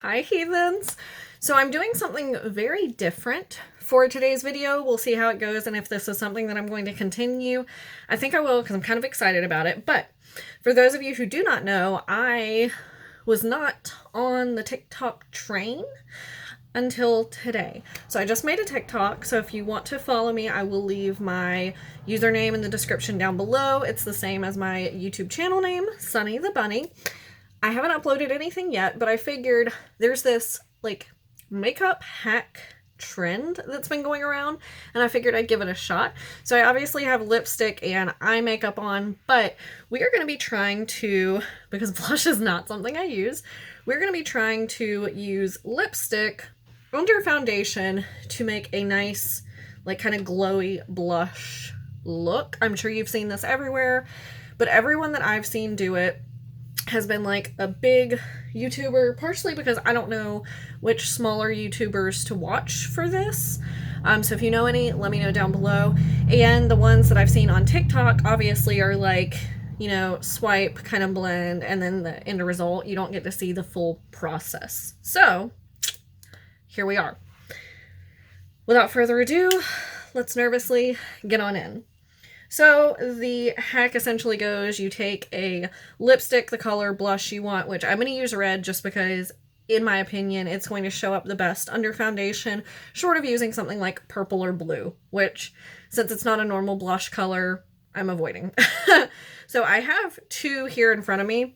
Hi heathens! So I'm doing something very different for today's video. We'll see how it goes and if this is something that I'm going to continue. I think I will because I'm kind of excited about it. But for those of you who do not know, I was not on the TikTok train until today. So I just made a TikTok, so if you want to follow me, I will leave my username in the description down below. It's the same as my YouTube channel name, Sunny the Bunny. I haven't uploaded anything yet, but I figured there's this like makeup hack trend that's been going around, and I figured I'd give it a shot. So I obviously have lipstick and eye makeup on, but we are going to be trying to, because blush is not something I use, we're going to be trying to use lipstick under foundation to make a nice, like, kind of glowy blush look. I'm sure you've seen this everywhere, but everyone that I've seen do it has been like a big YouTuber, partially because I don't know which smaller YouTubers to watch for this. So if you know any, let me know down below. And the ones that I've seen on TikTok obviously are like, you know, swipe, kind of blend, and then the end result, you don't get to see the full process. So here we are. Without further ado, let's nervously get on in. So the hack essentially goes, you take a lipstick, the color blush you want, which I'm going to use red just because, in my opinion, it's going to show up the best under foundation, short of using something like purple or blue, which, since it's not a normal blush color, I'm avoiding. So I have two here in front of me.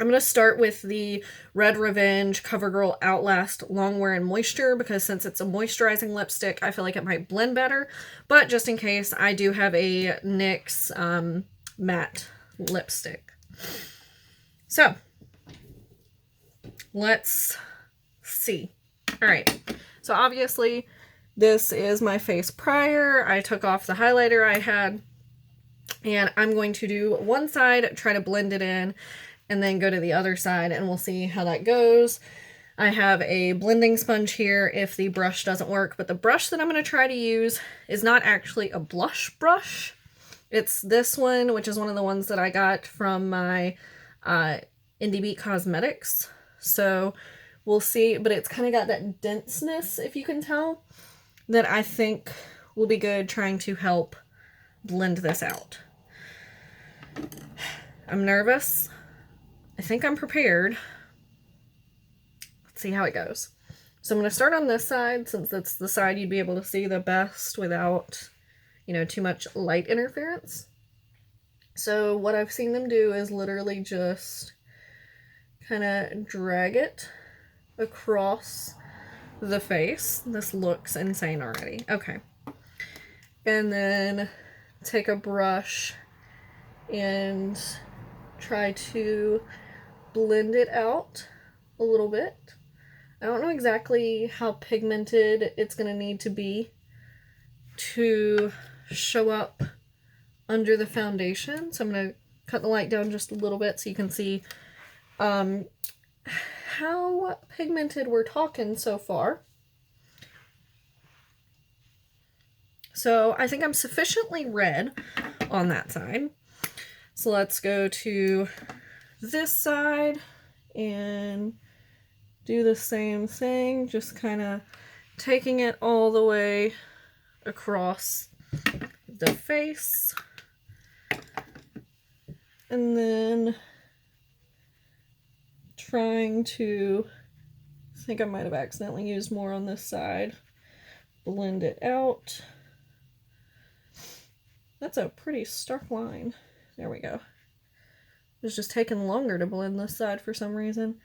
I'm going to start with the Red Revenge CoverGirl Outlast Longwear and Moisture, because since it's a moisturizing lipstick, I feel like it might blend better. But just in case, I do have a NYX matte lipstick. So, let's see. Alright, so obviously, this is my face prior. I took off the highlighter I had, and I'm going to do one side, try to blend it in, and then go to the other side, and we'll see how that goes. I have a blending sponge here if the brush doesn't work, but the brush that I'm going to try to use is not actually a blush brush. It's this one, which is one of the ones that I got from my Indie Beat Cosmetics. So we'll see, but it's kind of got that denseness, if you can tell, that I think will be good trying to help blend this out. I'm nervous. I think I'm prepared. Let's see how it goes. So I'm going to start on this side, since that's the side you'd be able to see the best without, you know, too much light interference. So what I've seen them do is literally just kind of drag it across the face. This looks insane already. Okay. And then take a brush and try to blend it out a little bit. I don't know exactly how pigmented it's going to need to be to show up under the foundation. So I'm going to cut the light down just a little bit so you can see how pigmented we're talking so far. So I think I'm sufficiently red on that side. So let's go to this side and do the same thing, just kind of taking it all the way across the face. And then trying to, I think I might have accidentally used more on this side, blend it out. That's a pretty stark line. There we go. It's just taking longer to blend this side for some reason.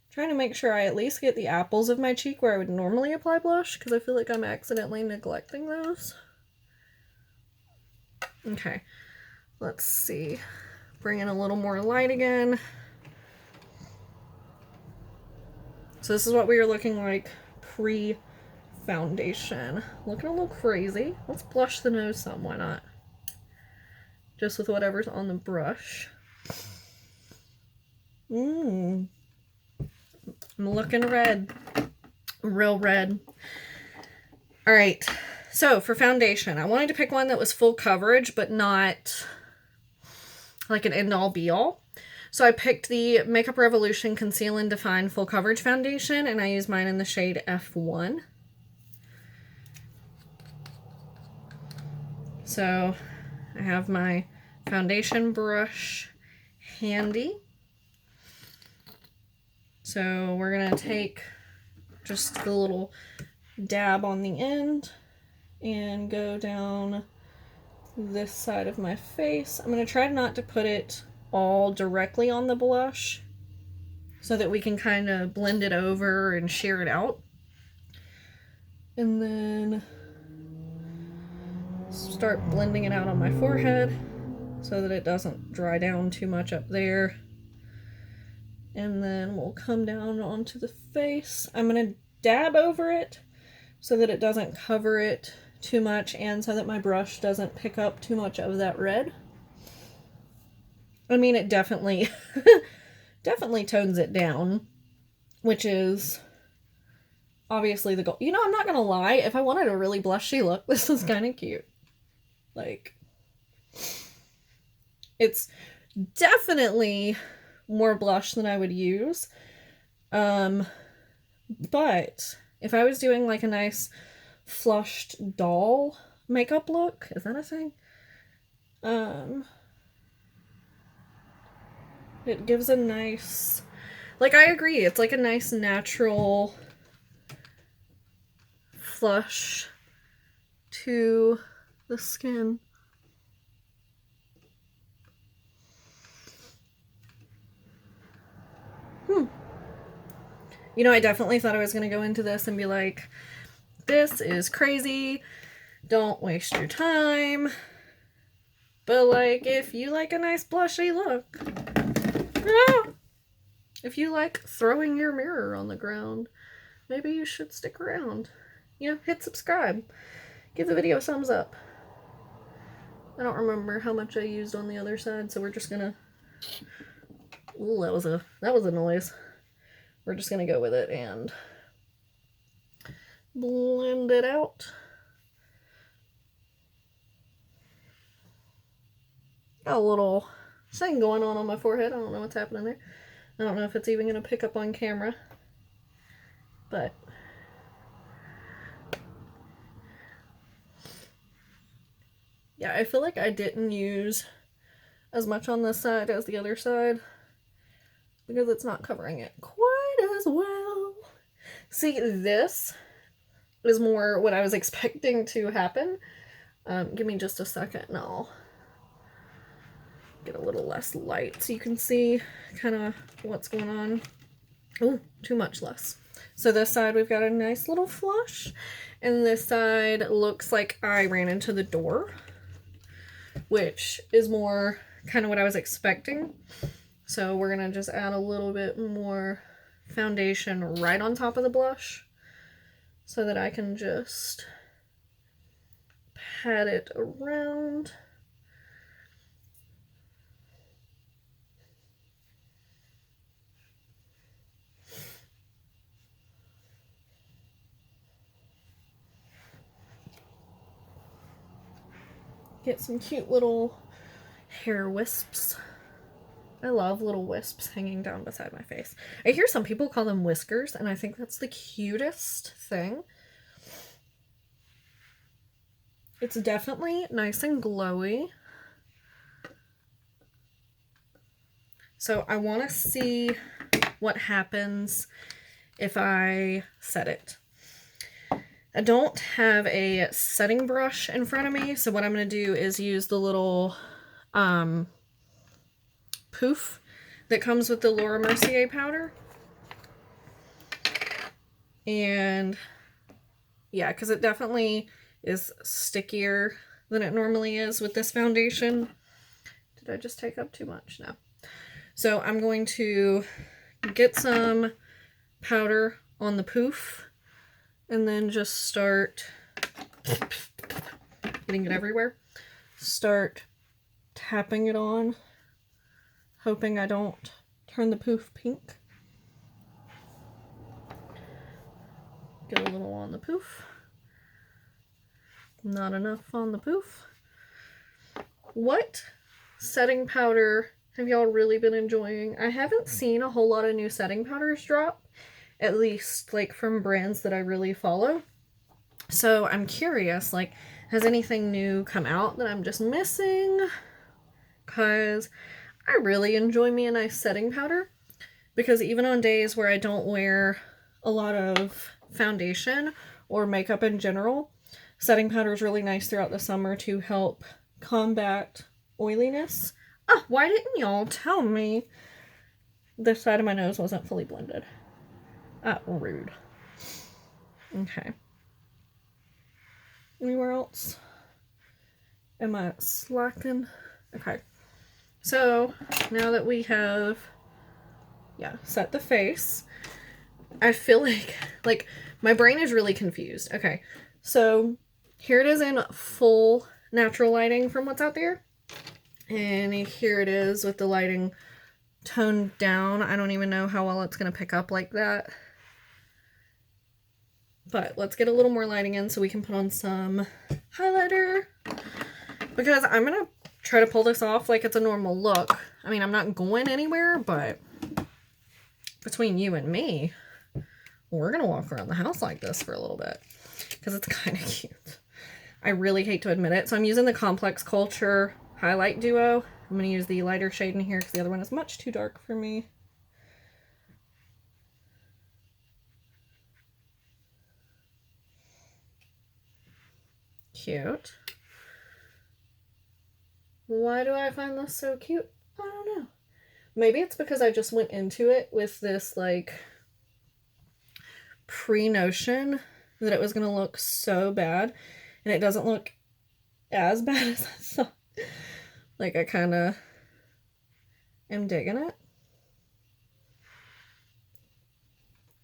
Trying to make sure I at least get the apples of my cheek where I would normally apply blush, because I feel like I'm accidentally neglecting those. Okay, let's see. Bring in a little more light again. So this is what we are looking like pre-foundation. Looking a little crazy. Let's blush the nose some, why not? Just with whatever's on the brush. I'm looking red. Real red. Alright, so for foundation, I wanted to pick one that was full coverage, but not like an end-all be-all. So I picked the Makeup Revolution Conceal and Define Full Coverage Foundation, and I use mine in the shade F1. So I have my foundation brush handy. So we're going to take just the little dab on the end and go down this side of my face. I'm going to try not to put it all directly on the blush so that we can kind of blend it over and sheer it out. And then start blending it out on my forehead so that it doesn't dry down too much up there. And then we'll come down onto the face. I'm going to dab over it so that it doesn't cover it too much and so that my brush doesn't pick up too much of that red. I mean, it definitely definitely tones it down, which is obviously the goal. You know, I'm not gonna lie, if I wanted a really blushy look, this is kind of cute. Like, it's definitely more blush than I would use. But if I was doing like a nice flushed doll makeup look, is that a thing? It gives a nice, like, I agree, it's like a nice natural flush to the skin. You know, I definitely thought I was going to go into this and be like, this is crazy, don't waste your time. But, like, if you like a nice blushy look, if you like throwing your mirror on the ground, maybe you should stick around. You know, hit subscribe. Give the video a thumbs up. I don't remember how much I used on the other side, so we're just gonna... Ooh, that was a noise. We're just gonna go with it and blend it out. Got a little thing going on my forehead. I don't know what's happening there. I don't know if it's even gonna pick up on camera, but yeah, I feel like I didn't use as much on this side as the other side because it's not covering it quite as well. See, this is more what I was expecting to happen. Give me just a second and I'll get a little less light so you can see kind of what's going on. Oh, too much less. So this side we've got a nice little flush, and this side looks like I ran into the door, which is more kind of what I was expecting. So we're gonna just add a little bit more foundation right on top of the blush so that I can just pat it around. Get some cute little hair wisps. I love little wisps hanging down beside my face. I hear some people call them whiskers, and I think that's the cutest thing. It's definitely nice and glowy. So I want to see what happens if I set it. I don't have a setting brush in front of me, so what I'm going to do is use the little poof that comes with the Laura Mercier powder. And yeah, because it definitely is stickier than it normally is with this foundation. Did I just take up too much? No. So I'm going to get some powder on the poof and then just start getting it everywhere. Start tapping it on, hoping I don't turn the poof pink. Get a little on the poof. Not enough on the poof. What setting powder have y'all really been enjoying? I haven't seen a whole lot of new setting powders drop, at least like from brands that I really follow. So I'm curious, like, has anything new come out that I'm just missing? Because I really enjoy me a nice setting powder. Because even on days where I don't wear a lot of foundation or makeup in general, setting powder is really nice throughout the summer to help combat oiliness. Oh, why didn't y'all tell me this side of my nose wasn't fully blended? Rude. Okay. Anywhere else? Am I slacking? Okay. So, now that we have, set the face, I feel like, my brain is really confused. Okay. So, here it is in full natural lighting from what's out there. And here it is with the lighting toned down. I don't even know how well it's going to pick up like that. But let's get a little more lighting in so we can put on some highlighter. Because I'm going to try to pull this off like it's a normal look. I mean, I'm not going anywhere, but between you and me, we're going to walk around the house like this for a little bit. Because it's kind of cute. I really hate to admit it. So I'm using the Complex Culture Highlight Duo. I'm going to use the lighter shade in here because the other one is much too dark for me. Cute. Why do I find this so cute? I don't know. Maybe it's because I just went into it with this, like, pre-notion that it was going to look so bad. And it doesn't look as bad as I thought. Like, I kind of am digging it.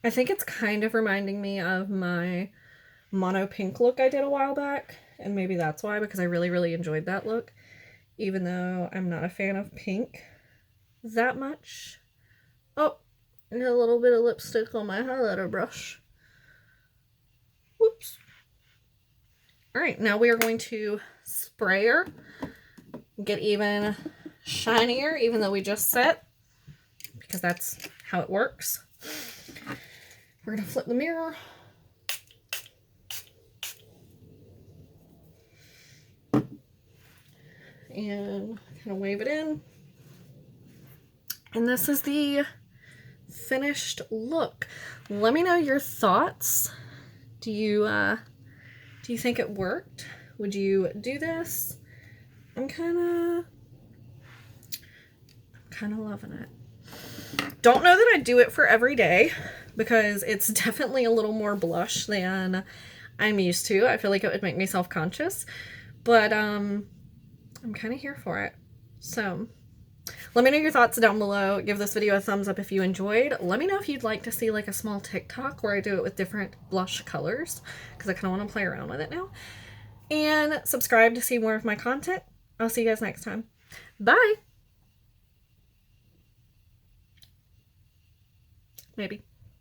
I think it's kind of reminding me of my mono pink look I did a while back. And maybe that's why, because I really, really enjoyed that look. Even though I'm not a fan of pink that much. Oh, I got a little bit of lipstick on my highlighter brush. Whoops. Alright, now we are going to spray her. Get even shinier, even though we just set. Because that's how it works. We're going to flip the mirror. And kind of wave it in. And this is the finished look. Let me know your thoughts. Do you think it worked? Would you do this? I'm kind of loving it. Don't know that I'd do it for every day because it's definitely a little more blush than I'm used to. I feel like it would make me self-conscious, but I'm kind of here for it. So let me know your thoughts down below. Give this video a thumbs up if you enjoyed. Let me know if you'd like to see like a small TikTok where I do it with different blush colors because I kind of want to play around with it now. And subscribe to see more of my content. I'll see you guys next time. Bye! Maybe.